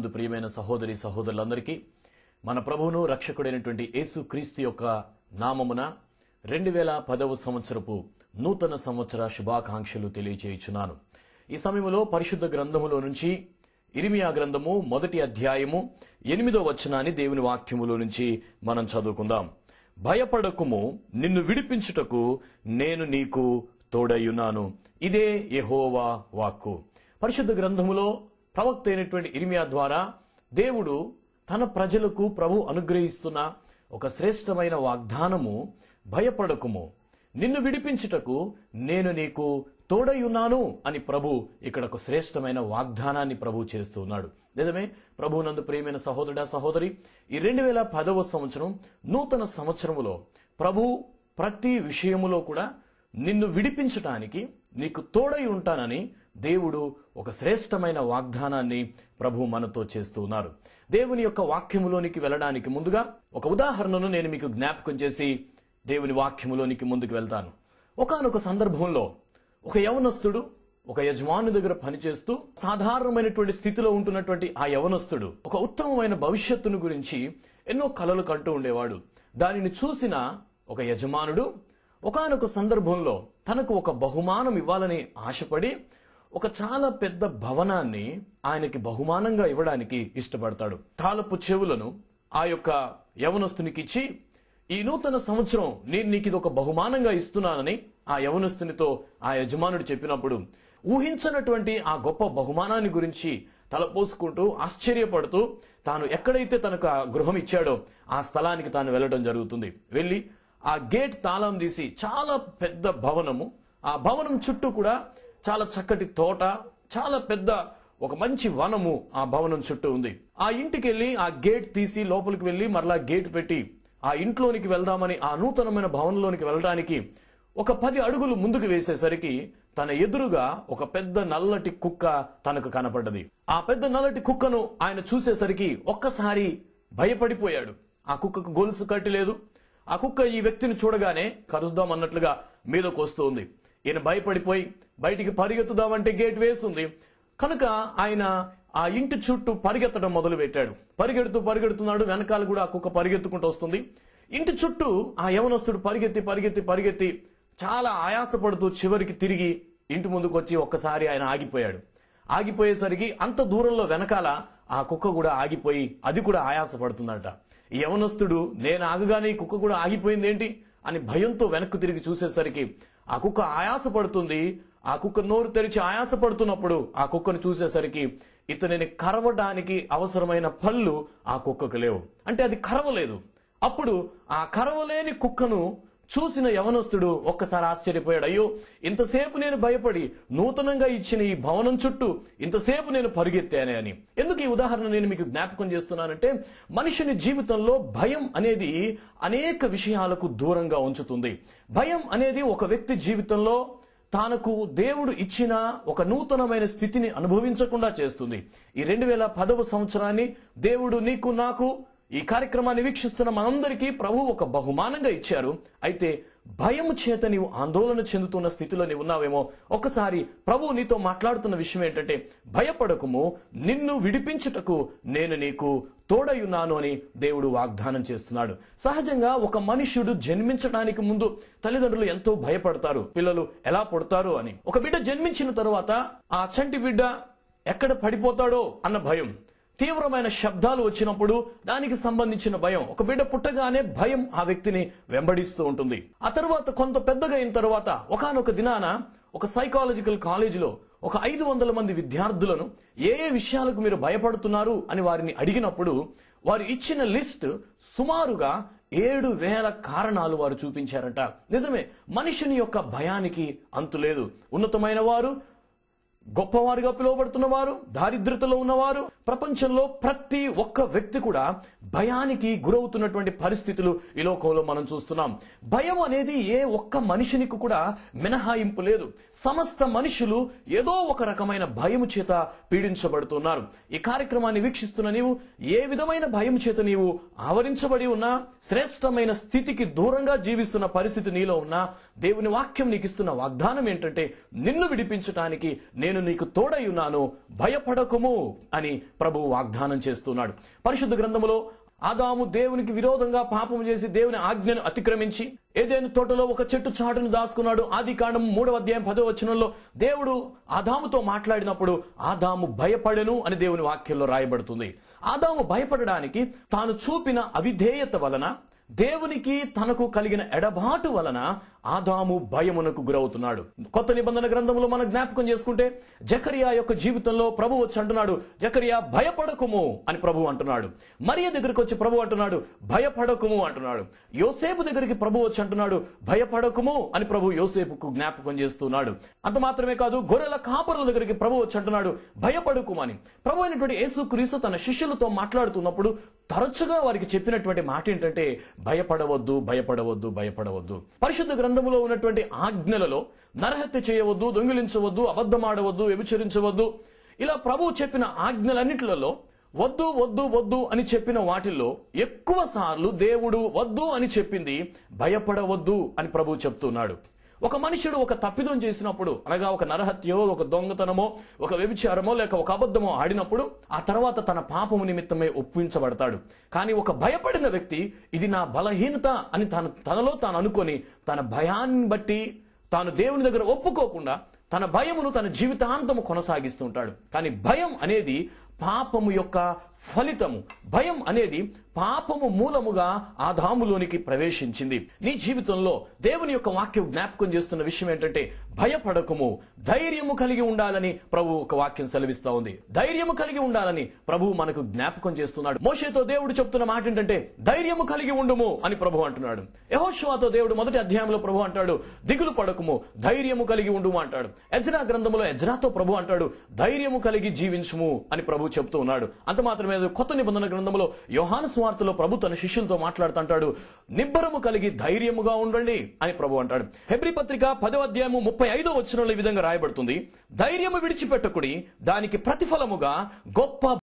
ప్రభునందు ప్రియమైన సహోదరి సహోదరులందరికీ మన ప్రభువును రక్షకుడైనటువంటి యేసు క్రీస్తు యొక్క నామమున 2010వ సంవత్సరపు నూతన సంవత్సర శుభాకాంక్షలు తెలియజేయుచున్నాను. ఈ సమయంలో పరిశుద్ధ గ్రంథములో నుంచి ఇర్మియా గ్రంథము 1వ అధ్యాయము 8వ వచనాన్ని దేవుని వాక్యములో నుంచి మనం చదువుకుందాం. భయపడకుము, నిన్ను విడిపించుటకు నేను నీకు తోడయ్యున్నాను. ఇదే యెహోవా వాక్కు. పరిశుద్ధ గ్రంథములో ప్రవక్త అయినటువంటి ఇర్మియా ద్వారా దేవుడు తన ప్రజలకు ప్రభు అనుగ్రహిస్తున్న ఒక శ్రేష్టమైన వాగ్దానము, భయపడకుము, నిన్ను విడిపించుటకు నేను నీకు తోడయ్యున్నాను అని ప్రభు ఇక్కడ ఒక శ్రేష్టమైన వాగ్దానాన్ని ప్రభు చేస్తూ ఉన్నాడు. నిజమే, ప్రభువునందు ప్రియమైన సహోదరుడా సహోదరి, ఈ 2010వ సంవత్సరం నూతన సంవత్సరములో ప్రభు ప్రతి విషయములో కూడా నిన్ను విడిపించటానికి నీకు తోడై ఉంటానని దేవుడు ఒక శ్రేష్టమైన వాగ్దానాన్ని ప్రభు మనతో చేస్తూ ఉన్నారు. దేవుని యొక్క వాక్యములోనికి వెళ్ళడానికి ముందుగా ఒక ఉదాహరణను నేను మీకు జ్ఞాపకం చేసి దేవుని వాక్యములోనికి ముందుకు వెళ్తాను. ఒకానొక సందర్భంలో ఒక యవనస్తుడు ఒక యజమాని దగ్గర పనిచేస్తూ సాధారణమైనటువంటి స్థితిలో ఉంటున్నటువంటి ఆ యవనస్తుడు ఒక ఉత్తమమైన భవిష్యత్తును గురించి ఎన్నో కలలు కంటూ ఉండేవాడు. దానిని చూసిన ఒక యజమానుడు ఒకానొక సందర్భంలో తనకు ఒక బహుమానం ఇవ్వాలని ఆశపడి ఒక చాలా పెద్ద భవనాన్ని ఆయనకి బహుమానంగా ఇవ్వడానికి ఇష్టపడతాడు. తాళపు చెవులను ఆ యొక్క యవనస్తునికి ఇచ్చి, ఈ నూతన సంవత్సరం నేను నీకు ఇది ఒక బహుమానంగా ఇస్తున్నానని ఆ యవనస్తునితో ఆ యజమానుడు చెప్పినప్పుడు ఊహించనటువంటి ఆ గొప్ప బహుమానాన్ని గురించి తలపోసుకుంటూ ఆశ్చర్యపడుతూ తాను ఎక్కడైతే తనకు ఆ గృహం ఇచ్చాడో ఆ స్థలానికి తాను వెళ్ళడం జరుగుతుంది. వెళ్ళి ఆ గేట్ తాళం తీసి చాలా పెద్ద భవనము, ఆ భవనం చుట్టూ కూడా చాలా చక్కటి తోట, చాలా పెద్ద ఒక మంచి వనము ఆ భవనం చుట్టూ ఉంది. ఆ ఇంటికి వెళ్ళి ఆ గేట్ తీసి లోపలికి వెళ్ళి మరలా గేట్ పెట్టి ఆ ఇంట్లోనికి వెళ్దామని ఆ నూతనమైన భవనంలోనికి వెళ్ళడానికి ఒక 10 అడుగులు ముందుకు వేసేసరికి తన ఎదురుగా ఒక పెద్ద నల్లటి కుక్క తనకు కనపడ్డది. ఆ పెద్ద నల్లటి కుక్కను ఆయన చూసేసరికి ఒక్కసారి భయపడిపోయాడు. ఆ కుక్కకు గొలుసు కట్టి లేదు. ఆ కుక్క ఈ వ్యక్తిని చూడగానే కరుద్దాం అన్నట్లుగా మీదకు వస్తూ ఉంది. ఈయన భయపడిపోయి బయటికి పరిగెత్తుదామంటే గేట్ వేస్తుంది కనుక ఆయన ఆ ఇంటి చుట్టూ పరిగెత్తడం మొదలు పెట్టాడు. పరిగెడుతున్నాడు. వెనకాల కూడా ఆ కుక్క పరిగెత్తుకుంటూ వస్తుంది. ఇంటి చుట్టూ ఆ యవనస్తుడు పరిగెత్తి చాలా ఆయాసపడుతూ చివరికి తిరిగి ఇంటి ముందుకు వచ్చి ఒక్కసారి ఆయన ఆగిపోయాడు. ఆగిపోయేసరికి అంత దూరంలో వెనకాల ఆ కుక్క కూడా ఆగిపోయి అది కూడా ఆయాసపడుతుందట. ఈ యవనస్తుడు నేను ఆగగానే ఈ కుక్క కూడా ఆగిపోయింది ఏంటి అని భయంతో వెనక్కు తిరిగి చూసేసరికి ఆ కుక్క ఆయాసపడుతుంది. ఆ కుక్క నోరు తెరిచి ఆయాసపడుతున్నప్పుడు ఆ కుక్కను చూసేసరికి ఇతనిని కరవడానికి అవసరమైన పళ్ళు ఆ కుక్కకు లేవు. అంటే అది కరవలేదు. అప్పుడు ఆ కరవలేని కుక్కను చూసిన యవనస్తుడు ఒక్కసారి ఆశ్చర్యపోయాడు. అయ్యో, ఇంతసేపు నేను భయపడి నూతనంగా ఇచ్చిన ఈ భవనం చుట్టూ ఇంతసేపు నేను పరిగెత్తానే అని. ఎందుకు ఈ ఉదాహరణ నేను మీకు జ్ఞాపకం చేస్తున్నానంటే, మనిషిని జీవితంలో భయం అనేది అనేక విషయాలకు దూరంగా ఉంచుతుంది. భయం అనేది ఒక వ్యక్తి జీవితంలో తనకు దేవుడు ఇచ్చిన ఒక నూతనమైన స్థితిని అనుభవించకుండా చేస్తుంది. ఈ 2010వ సంవత్సరాన్ని దేవుడు నీకు నాకు ఈ కార్యక్రమాన్ని వీక్షిస్తున్న మనందరికీ ప్రభు ఒక బహుమానంగా ఇచ్చారు. అయితే భయము చేత నీవు ఆందోళన చెందుతున్న స్థితిలో నీవు ఉన్నావేమో. ఒకసారి ప్రభు నీతో మాట్లాడుతున్న విషయం ఏంటంటే, భయపడకుము, నిన్ను విడిపించుటకు నేను నీకు తోడయ్యున్నాను అని దేవుడు వాగ్దానం చేస్తున్నాడు. సహజంగా ఒక మనుష్యుడు జన్మించడానికి ముందు తల్లిదండ్రులు ఎంతో భయపడతారు, పిల్లలు ఎలా పుడతారో అని. ఒక బిడ్డ జన్మించిన తరువాత ఆ చంటి బిడ్డ ఎక్కడ పడిపోతాడో అన్న భయం, తీవ్రమైన శబ్దాలు వచ్చినప్పుడు దానికి సంబంధించిన భయం, ఒక బిడ్డ పుట్టగానే భయం ఆ వ్యక్తిని వెంబడిస్తూ ఉంటుంది. ఆ తర్వాత కొంత పెద్దగా అయిన తర్వాత ఒకానొక దినాన ఒక సైకాలజికల్ కాలేజీలో ఒక 500 మంది విద్యార్థులను ఏ విషయాలకు మీరు భయపడుతున్నారు అని వారిని అడిగినప్పుడు వారు ఇచ్చిన లిస్ట్ సుమారుగా 7,000 కారణాలు వారు చూపించారట. నిజమే, మనిషిని యొక్క భయానికి అంతులేదు. ఉన్నతమైన వారు, గొప్పవారుగా పిలువబడుతున్న వారు, దారిద్రతలో ఉన్నవారు, ప్రపంచంలో ప్రతి ఒక్క వ్యక్తి కూడా భయానికి గురవుతున్నటువంటి పరిస్థితులు ఈ లోకంలో మనం చూస్తున్నాం. భయం అనేది ఏ ఒక్క మనిషినికి కూడా మినహాయింపు లేదు. సమస్త మనుషులు ఏదో ఒక రకమైన భయము చేత పీడించబడుతున్నారు. ఈ కార్యక్రమాన్ని వీక్షిస్తున్న నీవు ఏ విధమైన భయం చేత నీవు ఆవరించబడి ఉన్నా, శ్రేష్టమైన స్థితికి దూరంగా జీవిస్తున్న పరిస్థితి నీలో ఉన్నా, దేవుని వాక్యం నీకు ఇస్తున్న వాగ్దానం ఏంటంటే, నిన్ను విడిపించడానికి నేను నేను నీకు తోడై ఉన్నాను, భయపడకుము అని ప్రభువు వాగ్దానం చేస్తున్నాడు. పరిశుద్ధ గ్రంథములో ఆదాము దేవునికి విరోధంగా పాపం చేసి దేవుని ఆజ్ఞను అతిక్రమించి ఏదెను తోటలో ఒక చెట్టు చాటును దాచుకున్నాడు. ఆదికాండం 3వ అధ్యాయం 10వ వచనంలో దేవుడు ఆదాముతో మాట్లాడినప్పుడు ఆదాము భయపడెను అని దేవుని వాక్యంలో రాయబడుతుంది. ఆదాము భయపడడానికి తాను చూపిన అవిధేయత వలన, దేవునికి తనకు కలిగిన ఎడబాటు వలన ఆదాము భయమునకు గురవుతున్నాడు. కొత్త నిబంధన గ్రంథంలో మనం జ్ఞాపకం చేసుకుంటే జకరియా యొక్క జీవితంలో ప్రభు వచ్చి అంటున్నాడు, జకరియా భయపడకుము అని ప్రభు అంటున్నాడు. మరియ దగ్గరికి వచ్చి ప్రభు అంటున్నాడు, భయపడకుము అంటున్నాడు. యోసేపు దగ్గరికి ప్రభు వచ్చి అంటున్నాడు, భయపడకుము అని ప్రభు యోసేపుకు జ్ఞాపకం చేస్తున్నాడు. అంత మాత్రమే కాదు, గొర్రెల కాపరుల దగ్గరికి ప్రభు వచ్చి అంటున్నాడు, భయపడకుము అని. ప్రభు అయినటువంటి యేసుక్రీస్తు తన శిష్యులతో మాట్లాడుతున్నప్పుడు తరచుగా వారికి చెప్పినటువంటి మాట ఏంటంటే, భయపడవద్దు, భయపడవద్దు, భయపడవద్దు. పరిశుద్ధ గ్రంథములో ఉన్నటువంటి ఆజ్ఞలలో నరహత్య చేయవద్దు, దొంగిలించవద్దు, అబద్ధమాడవద్దు, వ్యభిచరించవద్దు, ఇలా ప్రభువు చెప్పిన ఆజ్ఞలన్నిటిలో వద్దు వద్దు వద్దు అని చెప్పిన వాటిల్లో ఎక్కువ సార్లు దేవుడు వద్దు అని చెప్పింది భయపడవద్దు అని ప్రభువు చెప్తున్నాడు. ఒక మనుషుడు ఒక తప్పిదం చేసినప్పుడు, అనగా ఒక నరహత్యో, ఒక దొంగతనమో, ఒక వ్యభిచారమో, లేక ఒక అబద్ధమో ఆడినప్పుడు ఆ తర్వాత తన పాపము నిమిత్తమే ఒప్పించబడతాడు. కానీ ఒక భయపడిన వ్యక్తి ఇది నా బలహీనత అని తనలో తాను అనుకొని తన భయాన్ని బట్టి తాను దేవుని దగ్గర ఒప్పుకోకుండా తన భయమును తన జీవితాంతము కొనసాగిస్తుంటాడు. కానీ భయం అనేది పాపము యొక్క ఫలితము. భయం అనేది పాపము మూలముగా ఆదాములోనికి ప్రవేశించింది. నీ జీవితంలో దేవుని యొక్క వాక్యం జ్ఞాపకం చేస్తున్న విషయం ఏంటంటే, భయపడకము, ధైర్యము కలిగి ఉండాలని ప్రభు ఒక వాక్యం సెలవిస్తా ఉంది. ధైర్యము కలిగి ఉండాలని ప్రభు మనకు జ్ఞాపకం చేస్తున్నాడు. మోషేతో దేవుడు చెప్తున్న మాట ఏంటంటే, ధైర్యము కలిగి ఉండుము అని ప్రభు అంటున్నాడు. యెహోషువతో దేవుడు 1వ అధ్యాయంలో ప్రభు అంటాడు, దిగులు పడకము, ధైర్యము కలిగి ఉండుము అంటాడు. ఎజ్రా గ్రంథంలో ఎజ్రాతో ప్రభు అంటాడు, ధైర్యము కలిగి జీవించుము అని ప్రభు చెప్తూ ఉన్నాడు. అంత మాత్రమే కొత్త నిబంధన గ్రంథంలో యోహాను సువార్తలో ప్రభు తన శిష్యులతో మాట్లాడుతుంటాడు, నిబ్బరము కలిగి ధైర్యముగా ఉండండి అని ప్రభు అంటాడు. హెబ్రీ పత్రిక 10వ అధ్యాయము 35వ వచనంలో ఈ విధంగా రాయబడుతుంది, ధైర్యము విడిచిపెట్టకుడి, దానికి ప్రతిఫలముగా గొప్ప